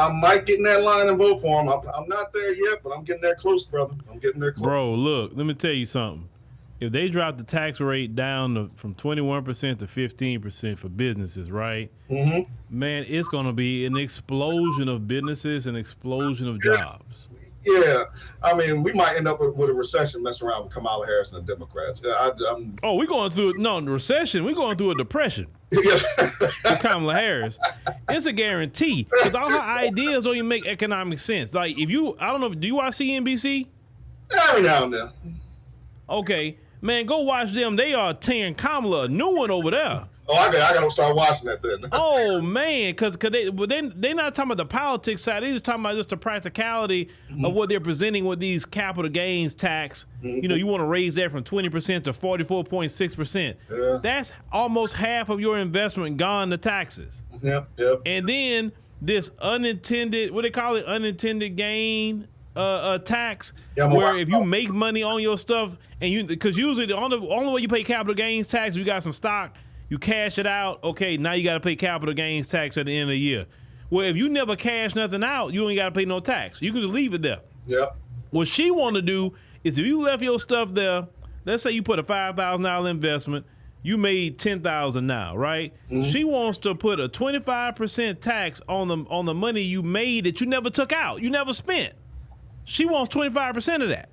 that line and vote for him. I'm not there yet, but I'm getting there close, brother. I'm getting there close. Bro, look, let me tell you something. if they drop the tax rate down from 21% to 15% for businesses, right? Mm-hmm. Man, it's going to be an explosion of businesses, an explosion of jobs. Yeah, I mean, we might end up with a recession messing around with Kamala Harris and the Democrats. We're going through the recession. We're going through a depression. Yes. With Kamala Harris, it's a guarantee because all her ideas don't even make economic sense. Like if you, I don't know, do you watch CNBC? Every now and then. Okay, man, go watch them. They are tearing Kamala a new one over there. Oh, I got to start watching that then. Oh man, because they're not talking about the politics side. They're just talking about just the practicality of what they're presenting with these capital gains tax. You know, you want to raise that from 20% to 44.6%. Yeah. That's almost half of your investment gone to taxes. Yep. And then this unintended, what they call it, unintended gain tax, where if you make money on your stuff and because usually the only way you pay capital gains tax, you got some stock. You cash it out, okay, now you got to pay capital gains tax at the end of the year. Well, if you never cash nothing out, you ain't got to pay no tax. You can just leave it there. Yep. What she want to do is if you left your stuff there, let's say you put a $5,000 investment, you made $10,000 now, right? Mm-hmm. She wants to put a 25% tax on the money you made that you never took out, you never spent. She wants 25% of that.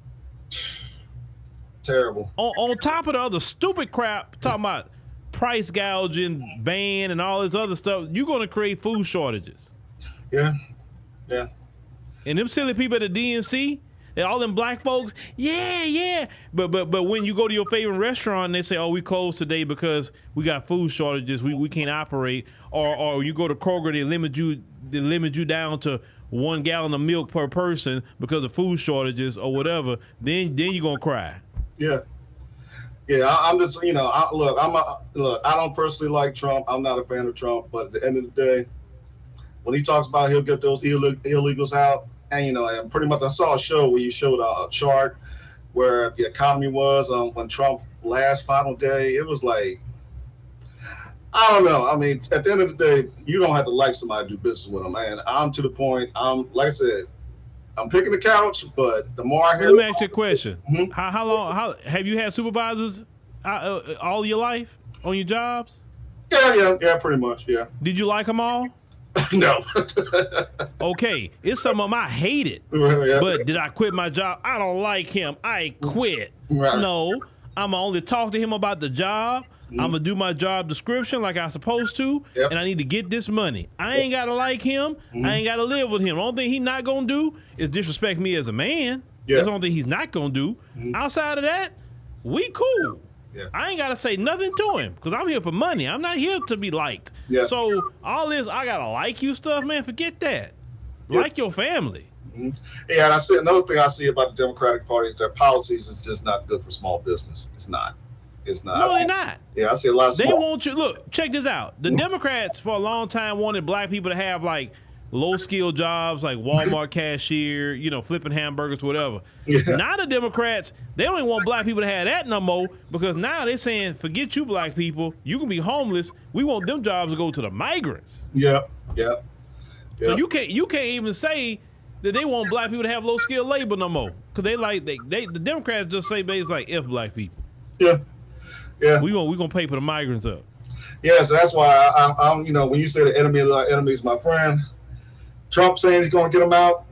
Terrible. On top of the other stupid crap, talking about price gouging, ban, and all this other stuff, you're going to create food shortages. Yeah. And them silly people at the DNC, all them black folks, yeah. But when you go to your favorite restaurant and they say, oh, we closed today because we got food shortages, we can't operate, or you go to Kroger, they limit you down to 1 gallon of milk per person because of food shortages or whatever, then you're going to cry. Yeah. Yeah, I'm just, I don't personally like Trump. I'm not a fan of Trump, but at the end of the day, when he talks about he'll get those illegals out, and and pretty much I saw a show where you showed a chart where the economy was when Trump last final day. It was like, I don't know. I mean, at the end of the day, you don't have to like somebody to do business with them, man. I'm to the point. Like I said, I'm picking the couch, but the more I hear. Let me ask you a question. Mm-hmm. How long have you had supervisors all your life on your jobs? Yeah, pretty much, yeah. Did you like them all? No. Okay, it's some of them I hated, Yeah. but did I quit my job? I don't like him. I quit. Right. No, I'm gonna only talk to him about the job. I'm gonna do my job description like I'm supposed to, and I need to get this money. I ain't gotta like him. I ain't gotta live with him. The only thing he's not gonna do is disrespect me as a man. That's the only thing he's not gonna do. Outside of that, we cool. I ain't gotta say nothing to him because I'm here for money. I'm not here to be liked. So all this I gotta like you stuff, man, forget that. Like your family. Yeah, and I see another thing I see about the Democratic Party is their policies is just not good for small business. It's not. No, they're not. Yeah, I see a lot of They want you. Look, check this out. The Democrats for a long time wanted black people to have like low-skilled jobs like Walmart cashier, flipping hamburgers, whatever. Now the Democrats, they don't even want black people to have that no more because now they're saying, forget you black people, you can be homeless. We want them jobs to go to the migrants. Yeah. So you can't even say that they want black people to have low-skilled labor no more because the Democrats just say basically like F black people. Yeah. We gonna pay for the migrants up. Yeah, so that's why I'm when you say the enemy of the enemy is my friend, Trump saying he's gonna get them out,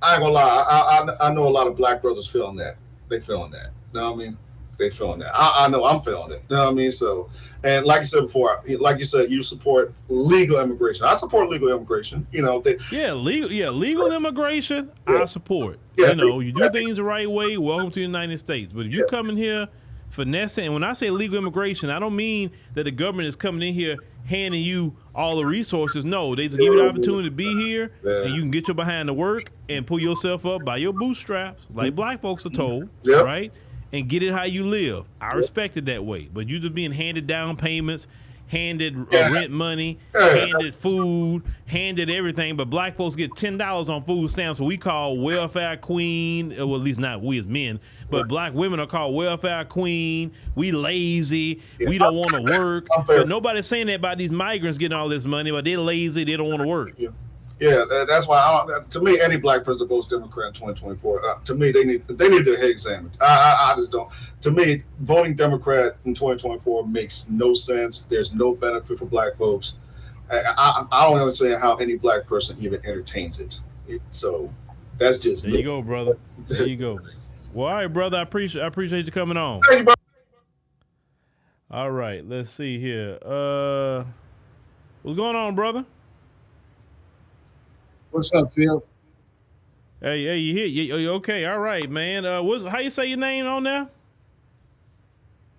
I ain't gonna lie. I know a lot of black brothers feeling that. They feeling that. You know what I mean? They feeling that. I know I'm feeling it. You know what I mean? So, and like you said before, like you said, you support legal immigration. I support legal immigration. Legal immigration. I support. Yeah. You do things the right way. Welcome to the United States. But if you come in here finessing, and when I say legal immigration, I don't mean that the government is coming in here handing you all the resources. No, they just give you the opportunity to be here, and you can get your behind to work and pull yourself up by your bootstraps, like black folks are told, right? And get it how you live. I respect it that way. But you just being handed down payments, handed rent money, handed food, handed everything. But black folks get $10 on food stamps, what we call welfare queen. Well, at least not we as men, but black women are called welfare queen. We lazy. We don't want to work. But nobody's saying that about these migrants getting all this money, but they're lazy. They don't want to work. Yeah, that's why. To me, any black person that votes Democrat in 2024, to me, they need to head examined. I just don't. To me, voting Democrat in 2024 makes no sense. There's no benefit for black folks. I don't understand how any black person even entertains it. So that's just there. You go, brother. There you go. Well, all right, brother. I appreciate you coming on. Thank you, bro. All right, let's see here. What's going on, brother? What's up, Phil? Hey, you here? You okay? All right, man. How you say your name on there?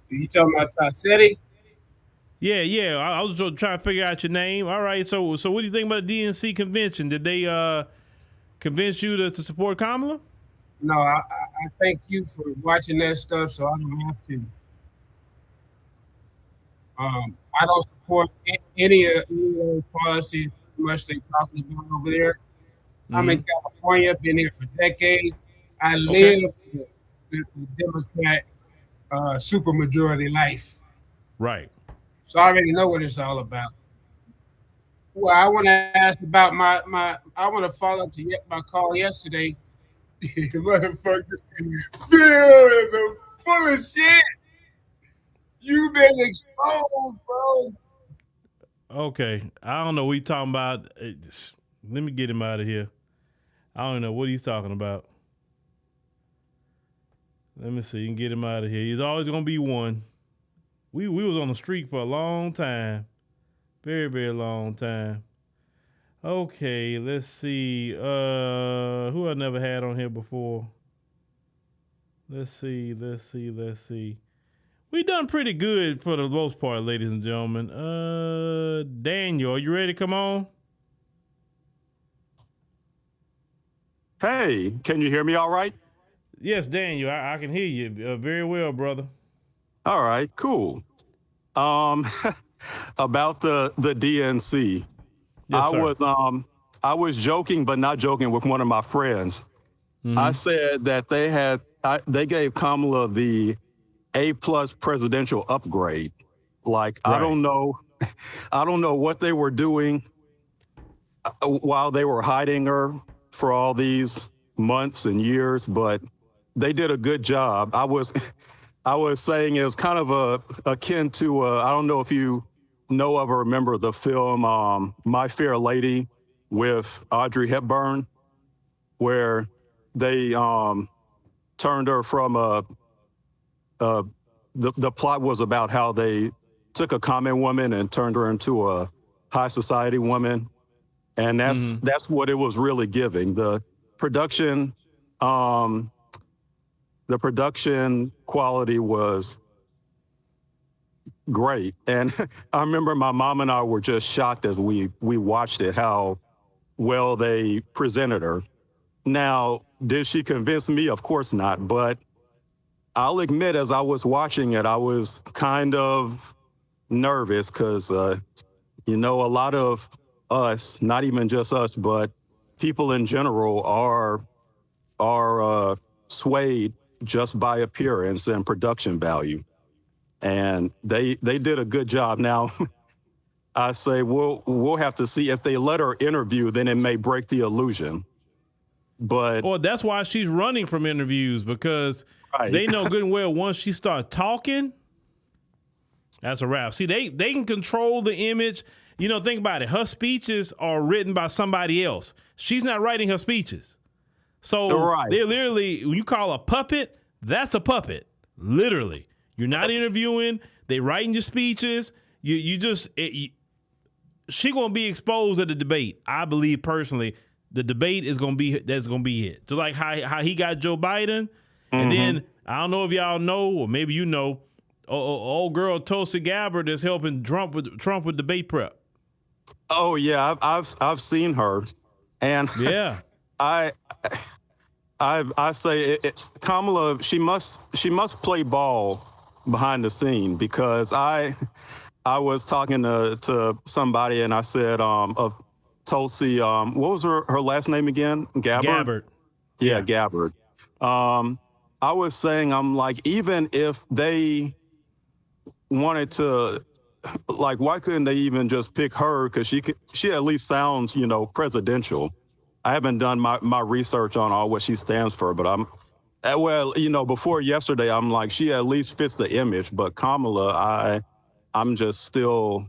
You talking about Tassetti? Yeah. I was just trying to figure out your name. All right. So what do you think about the DNC convention? Did they convince you to support Kamala? No, I thank you for watching that stuff, so I don't have to. I don't support any of those policies much they're talking about over there. I'm in California, been here for decades. I live the Democrat supermajority life. Right. So I already know what it's all about. Well, I want to ask about I want to follow to my call yesterday. Motherfucker, Phil is full of shit. You've been exposed, bro. Okay. I don't know what he's talking about. Let me get him out of here. I don't know what he's talking about. Let me see. You can get him out of here. He's always going to be one. We was on the street for a long time. Very, very long time. Okay, let's see. Who I never had on here before? Let's see. We done pretty good for the most part, ladies and gentlemen. Daniel, are you ready to come on? Hey, can you hear me all right? Yes, Daniel, I can hear you very well, brother. All right, cool. About the DNC. Yes, sir. I was joking, but not joking with one of my friends. I said that they gave Kamala the A+ presidential upgrade. Like, right. I don't know what they were doing while they were hiding her for all these months and years, but they did a good job. I was saying it was kind of akin to I don't know if you know of or remember the film My Fair Lady with Audrey Hepburn, where they turned her from the plot was about how they took a common woman and turned her into a high society woman, and that's what it was really giving. The production quality was great, and I remember my mom and I were just shocked as we watched it how well they presented her. Now, did she convince me? Of course not, but I'll admit, as I was watching it, I was kind of nervous because, a lot of us, not even just us, but people in general are swayed just by appearance and production value. And they did a good job. Now, I say we'll have to see if they let her interview, then it may break the illusion. But that's why she's running from interviews, because they know good and well once she starts talking, that's a wrap. See, they can control the image. Think about it. Her speeches are written by somebody else. She's not writing her speeches. So they're literally, when you call a puppet, that's a puppet. Literally. You're not interviewing. They writing your speeches. She gonna be exposed at the debate. I believe personally, the debate is gonna be it. Just like how he got Joe Biden, and then I don't know if y'all know, or maybe you know, old girl Tulsi Gabbard is helping Trump with debate prep. Oh yeah, I've seen her, and yeah, I say Kamala, she must play ball behind the scene, because I was talking to somebody and I said of Tulsi, what was her last name again? Gabbard. Yeah, Gabbard. I was saying, I'm like, even if they wanted to like, why couldn't they even just pick her? Because she at least sounds, presidential. I haven't done my research on all what she stands for, but before yesterday, I'm like, she at least fits the image. But Kamala, I'm just still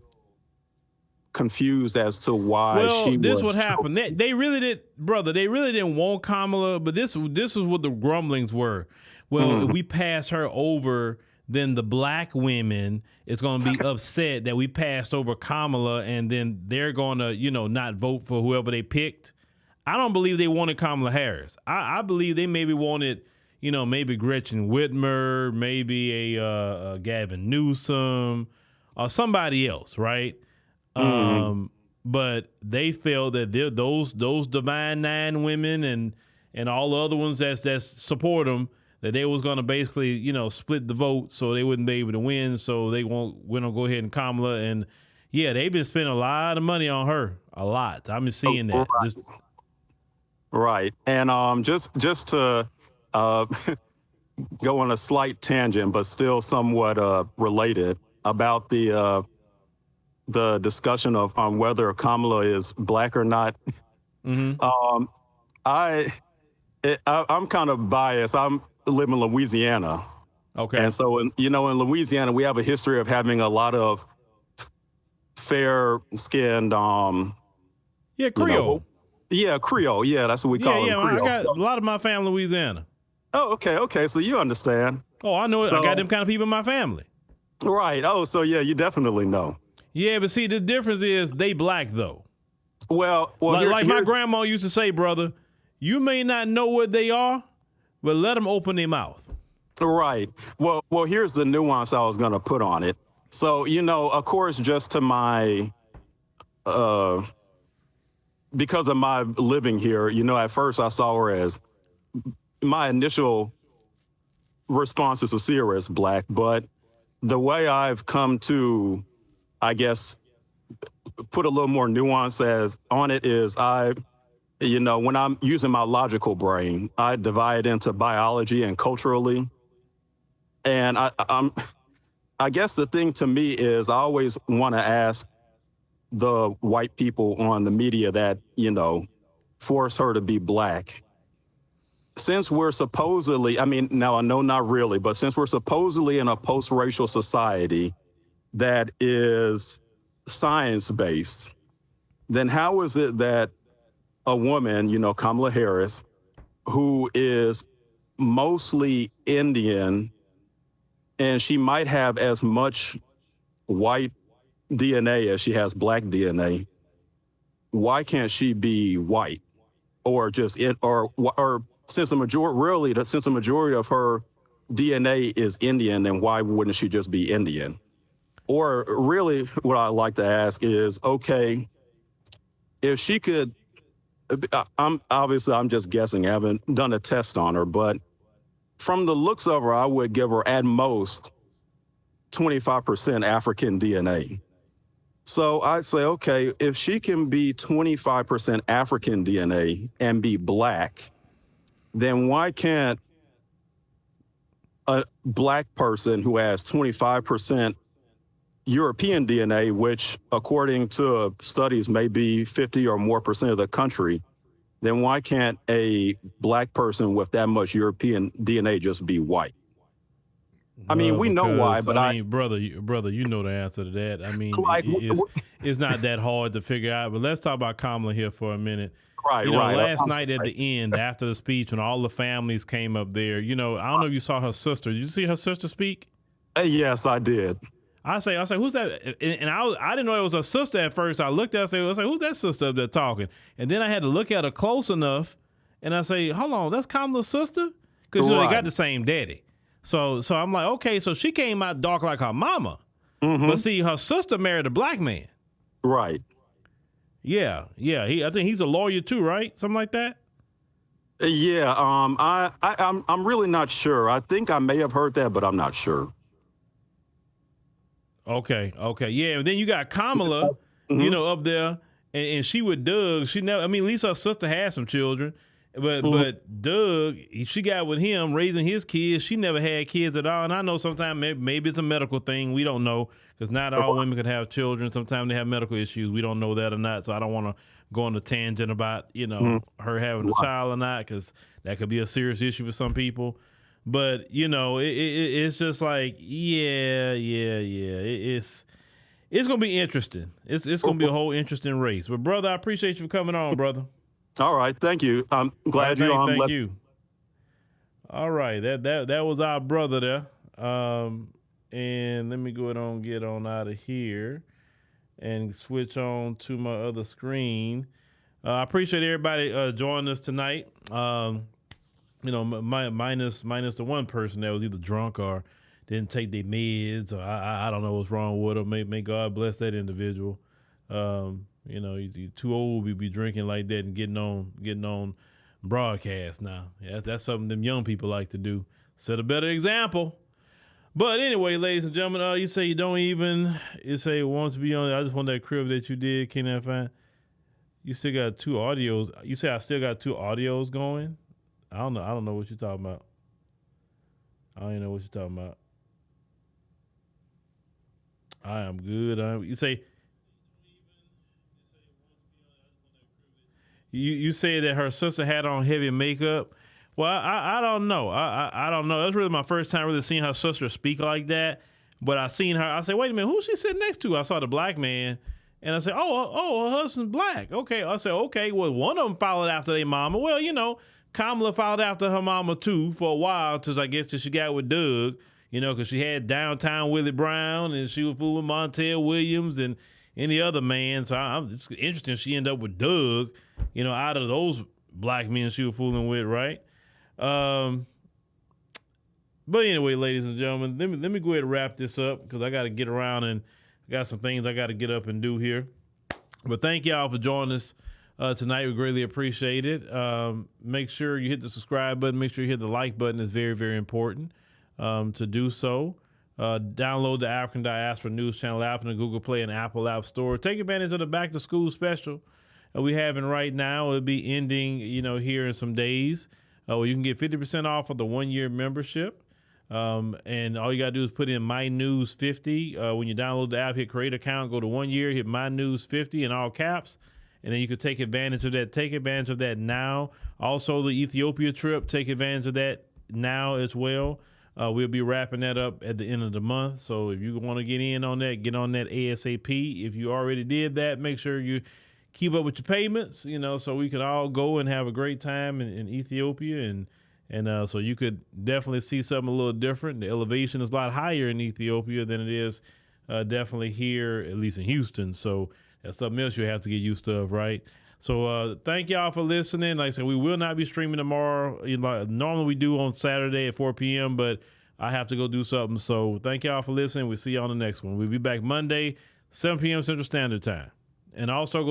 confused as to why she was. This what happened. They really didn't want Kamala, but this is what the grumblings were. Well, if we pass her over, then the black women is going to be upset that we passed over Kamala, and then they're going to, not vote for whoever they picked. I don't believe they wanted Kamala Harris. I believe they maybe wanted, maybe Gretchen Whitmer, maybe a Gavin Newsom, or somebody else, right? But they felt that those Divine Nine women and all the other ones that support them, that they was going to basically, split the vote so they wouldn't be able to win. So they won't go ahead and Kamala. And yeah, they've been spending a lot of money on her, a lot. I've been seeing that. Right. And just to go on a slight tangent, but still somewhat related about the discussion of whether Kamala is black or not. I'm kind of biased. I live in Louisiana. Okay. And so, in Louisiana, we have a history of having a lot of fair-skinned, Creole. Creole. Yeah, that's what we call them, Creole. I got a lot of my family in Louisiana. Oh, okay. So you understand. Oh, I know it. I got them kind of people in my family. Right. Oh, so yeah, you definitely know. Yeah, but see, the difference is they black, though. Well, like my grandma used to say, brother, you may not know what they are, but let them open their mouth. Right. Well, here's the nuance I was going to put on it. So, of course, just to my, because of my living here, at first I saw her as, my initial response is to see her as black, but the way I've come to, I guess, put a little more nuance on it is when I'm using my logical brain, I divide into biology and culturally. And I guess the thing to me is I always want to ask the white people on the media that, force her to be black. Since we're supposedly, now I know not really, but since we're supposedly in a post-racial society that is science-based, then how is it that a woman, Kamala Harris, who is mostly Indian, and she might have as much white DNA as she has black DNA, why can't she be white? Or since the majority of her DNA is Indian, then why wouldn't she just be Indian? Or really what I'd like to ask is, okay, if she could, I'm just guessing, I haven't done a test on her, but from the looks of her, I would give her at most 25% African DNA. So I'd say, okay, if she can be 25% African DNA and be black, then why can't a black person who has 25% European DNA, which according to studies may be 50 or more % of the country, then why can't a black person with that much European DNA just be white? We know why, but brother, you know the answer to that. It's not that hard to figure out. But let's talk about Kamala here for a minute. Right. Last night at the end, after the speech, when all the families came up there, I don't know if you saw her sister. Did you see her sister speak? Yes, I did. I say, who's that? And I didn't know it was her sister at first. I looked at her, I said, who's that sister up there talking? And then I had to look at her close enough, and I say, hold on, that's Kamala's sister? Because they got the same daddy. So I'm like, okay, so she came out dark like her mama. Mm-hmm. But see, her sister married a black man. Right. Yeah. I think he's a lawyer too, right? Something like that. Yeah. I'm really not sure. I think I may have heard that, but I'm not sure. Okay. Yeah. And then you got Kamala, mm-hmm. Up there, and she with Doug. She never. At least her sister had some children, But Doug, she got with him raising his kids. She never had kids at all. And I know sometimes maybe it's a medical thing. We don't know because not all women can have children. Sometimes they have medical issues. We don't know that or not. So I don't want to go on a tangent about, her having a child or not because that could be a serious issue for some people. But, it's just like, it's going to be interesting. It's going to be a whole interesting race. But, brother, I appreciate you for coming on, brother. All right, thank you. I'm glad you're on. Thank you. All right, that was our brother there. And let me go ahead and get on out of here and switch on to my other screen. I appreciate everybody joining us tonight. Minus the one person that was either drunk or didn't take their meds, or I don't know what's wrong with them. May God bless that individual. You're too old to be drinking like that and getting on broadcast now. Yeah, that's something them young people like to do. Set a better example. But anyway, ladies and gentlemen, you say you want to be on. I just want that crib that you did. Can I find? You still got 2 audios. You say I still got 2 audios going. I don't know what you're talking about. I don't even know what you're talking about. I am good. You say. You say that her sister had on heavy makeup. Well, I don't know. I don't know. That's really my first time really seeing her sister speak like that. But I seen her. I said, wait a minute, who's she sitting next to? I saw the black man. And I said, her husband's black. Okay. I said, okay, well, one of them followed after their mama. Well, Kamala followed after her mama, too, for a while, till she got with Doug, because she had downtown Willie Brown, and she was fooling Montel Williams and any other man. So it's interesting she ended up with Doug, out of those black men she was fooling with, right? But anyway, ladies and gentlemen, let me go ahead and wrap this up because I got to get around and got some things I got to get up and do here. But thank y'all for joining us tonight. We greatly appreciate it. Make sure you hit the subscribe button. Make sure you hit the like button. It's very, very important to do so. Download the African Diaspora News Channel app in the Google Play and Apple App Store. Take advantage of the Back to School special we having right now. It'll be ending, here in some days. Where you can get 50% off of the 1-year membership. And all you got to do is put in My News 50. When you download the app, hit create account, go to 1 year, hit My News 50 in all caps. And then you can take advantage of that. Take advantage of that now. Also, the Ethiopia trip, take advantage of that now as well. We'll be wrapping that up at the end of the month. So if you want to get on that ASAP. If you already did that, make sure you keep up with your payments, so we can all go and have a great time in Ethiopia. And so you could definitely see something a little different. The elevation is a lot higher in Ethiopia than it is definitely here, at least in Houston. So that's something else you have to get used to, right? So thank y'all for listening. Like I said, we will not be streaming tomorrow. Normally we do on Saturday at 4 p.m., but I have to go do something. So thank y'all for listening. We'll see you on the next one. We'll be back Monday, 7 p.m. Central Standard Time. And also